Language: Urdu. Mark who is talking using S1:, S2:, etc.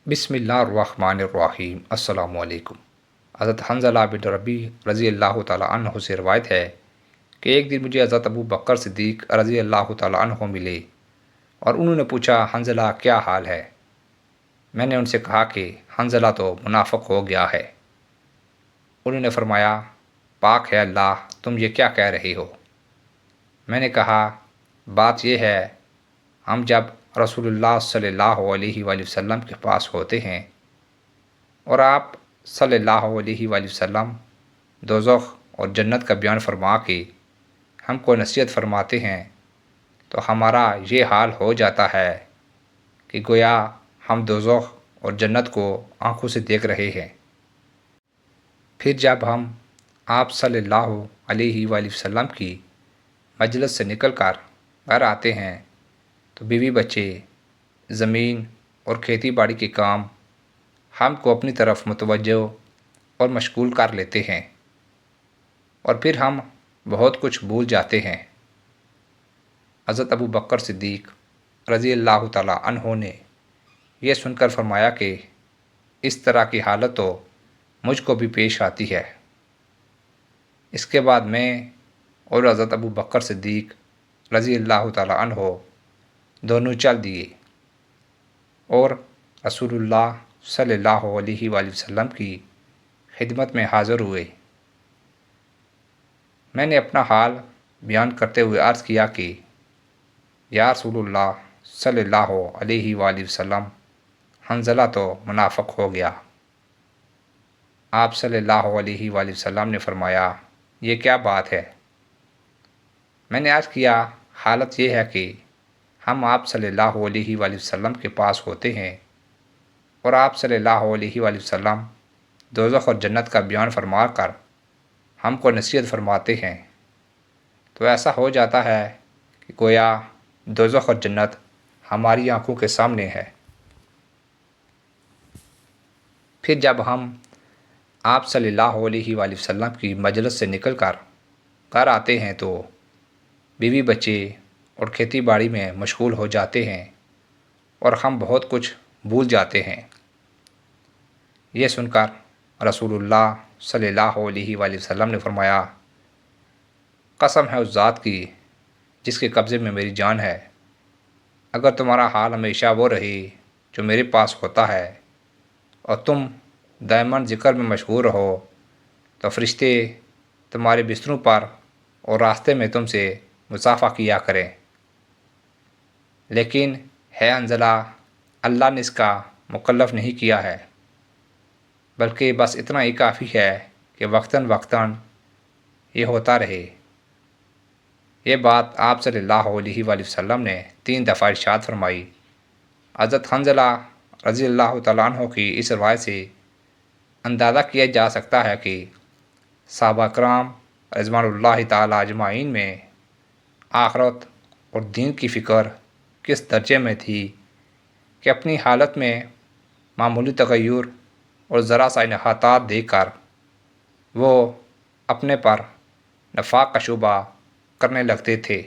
S1: بسم اللہ الرحمن الرحیم۔ السلام علیکم۔ حضرت حنظلہ بن ربیع رضی اللہ تعالیٰ عنہ سے روایت ہے کہ ایک دن مجھے حضرت ابو بکر صدیق رضی اللہ تعالیٰ عنہ ملے اور انہوں نے پوچھا، حنظلہ کیا حال ہے؟ میں نے ان سے کہا کہ حنظلہ تو منافق ہو گیا ہے۔ انہوں نے فرمایا، پاک ہے اللہ، تم یہ کیا کہہ رہے ہو؟ میں نے کہا، بات یہ ہے، ہم جب رسول اللہ صلی اللہ علیہ وآلہ وسلم کے پاس ہوتے ہیں اور آپ صلی اللہ علیہ وآلہ وسلم دوزخ اور جنت کا بیان فرما کے ہم کو نصیحت فرماتے ہیں تو ہمارا یہ حال ہو جاتا ہے کہ گویا ہم دوزخ اور جنت کو آنکھوں سے دیکھ رہے ہیں۔ پھر جب ہم آپ صلی اللہ علیہ وآلہ وسلم کی مجلس سے نکل کر گھر آتے ہیں تو بیوی بچے، زمین اور کھیتی باڑی کے کام ہم کو اپنی طرف متوجہ اور مشغول کر لیتے ہیں اور پھر ہم بہت کچھ بھول جاتے ہیں۔ حضرت ابو بکر صدیق رضی اللہ تعالیٰ عنہ نے یہ سن کر فرمایا کہ اس طرح کی حالت تو مجھ کو بھی پیش آتی ہے۔ اس کے بعد میں اور حضرت ابو بکر صدیق رضی اللہ تعالیٰ عنہ دونوں چل دیے اور رسول اللہ صلی اللہ علیہ وآلہ وسلم کی خدمت میں حاضر ہوئے۔ میں نے اپنا حال بیان کرتے ہوئے عرض کیا کہ یا رسول اللہ صلی اللہ علیہ وآلہ وسلم، حنظلہ تو منافق ہو گیا۔ آپ صلی اللہ علیہ وآلہ وسلم نے فرمایا، یہ کیا بات ہے؟ میں نے عرض کیا، حالت یہ ہے کہ ہم آپ صلی اللہ علیہ وآلہ وسلم کے پاس ہوتے ہیں اور آپ صلی اللہ علیہ وآلہ وسلم دوزخ اور جنت کا بیان فرما کر ہم کو نصیحت فرماتے ہیں تو ایسا ہو جاتا ہے کہ گویا دوزخ اور جنت ہماری آنکھوں کے سامنے ہے۔ پھر جب ہم آپ صلی اللہ علیہ وآلہ وسلم کی مجلس سے نکل کر گھر آتے ہیں تو بیوی بچے اور کھیتی باڑی میں مشغول ہو جاتے ہیں اور ہم بہت کچھ بھول جاتے ہیں۔ یہ سن کر رسول اللہ صلی اللہ علیہ وآلہ وسلم نے فرمایا، قسم ہے اس ذات کی جس کے قبضے میں میری جان ہے، اگر تمہارا حال ہمیشہ وہ رہے جو میرے پاس ہوتا ہے اور تم دائماً ذکر میں مشغول رہو تو فرشتے تمہارے بستروں پر اور راستے میں تم سے مصافحہ کیا کریں۔ لیکن ہے حنظلہ، اللہ نے اس کا مکلف نہیں کیا ہے، بلکہ بس اتنا ہی کافی ہے کہ وقتاً وقتاً یہ ہوتا رہے۔ یہ بات آپ صلی اللہ علیہ وآلہ وسلم نے 3 دفعہ ارشاد فرمائی۔ حضرت حنظلہ رضی اللہ تعالیٰ عنہ کی اس روایت سے اندازہ کیا جا سکتا ہے کہ صحابہ کرام رضوان اللہ تعالیٰ اجمعین میں آخرت اور دین کی فکر کس درجے میں تھی کہ اپنی حالت میں معمولی تغیر اور ذرا سا انحطاط دیکھ کر وہ اپنے پر نفاق کا شبہ کرنے لگتے تھے۔